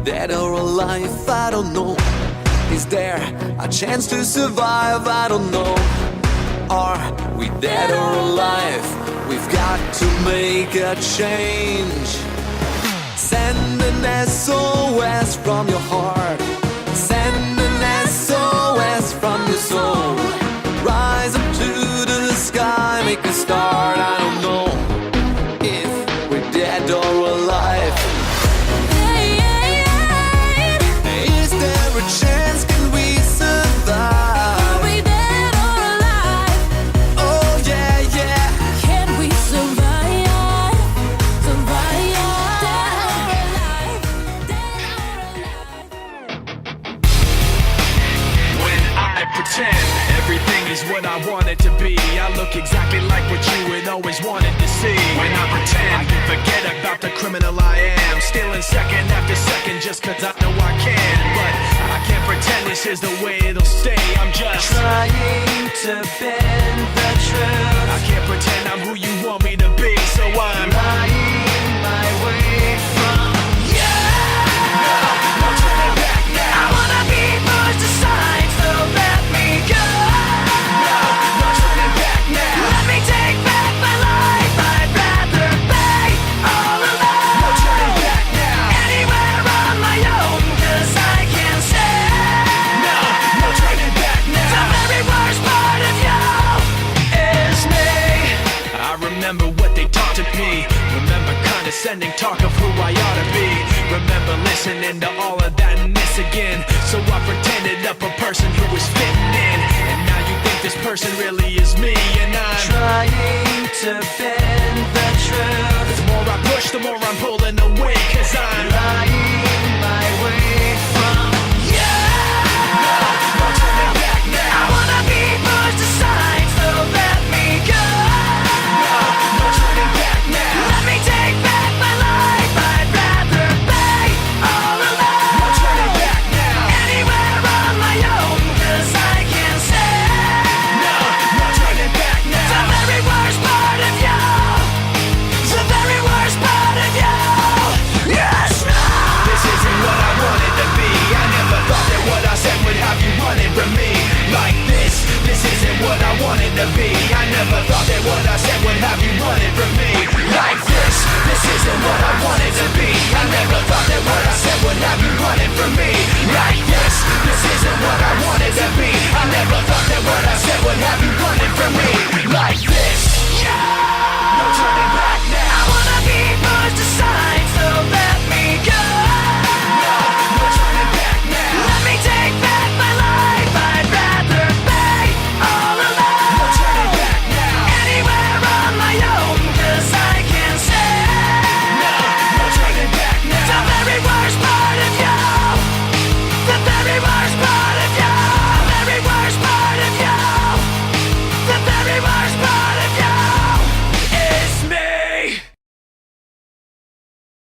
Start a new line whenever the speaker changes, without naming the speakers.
dead or alive, I don't know. Is there a chance to survive? I don't know. Are we dead or alive? We've got to make a change. Send an SOS from your heart. Send an SOS from your soul. Rise up to the sky, make a start. I don't know if we're dead or alive. Is there a chance? Can we survive?
Are we dead or alive?
Oh yeah, yeah.
Can we survive? Survive? Dead or alive? Dead or alive?
When I pretend everything is what I want it to be, I look exactly like what you had always wanted to see. When I pretend, I can forget about the criminal I am, stealing second after second just cause I know I can. But I can't pretend this is the way it'll stay. I'm just
trying to bend the truth.
I can't pretend I'm who you want me to be, so I'm
lying my way from you.
No turning back now.
I wanna be pushed aside, so let me go.
No turning back now.
Let me take back my life. I'd rather be all alone.
No turning back now.
Anywhere on my own, cause I can't stand.
No turning back
The
now.
very worst part of you is me.
I remember what they taught to me. Remember condescending talk of who I ought to be. Remember listening to all of that and this again. So I pretended up a person who was fitting in. And now you think this person really is me. And I'm
Trying to bend the truth.
the more I push, the more I'm pulling away. Cause I'm
Lying my way from you.
no turning back
I
now.
wanna be pushed aside, so let me go.
No turning back now.
Let me take back my life. I'd rather be all
No
alone.
turning back now.
Anywhere on my own, cause I can't stand.
No turning back
The
now.
very worst part of you. The very worst part of you. Yes, no.
This isn't what I wanted to be. I never thought that what I said would have you running from me like this. This isn't what I wanted to be. I never thought that what I said would have you running from me like this. This isn't what I wanted to be. I never thought that what I said would have you running from me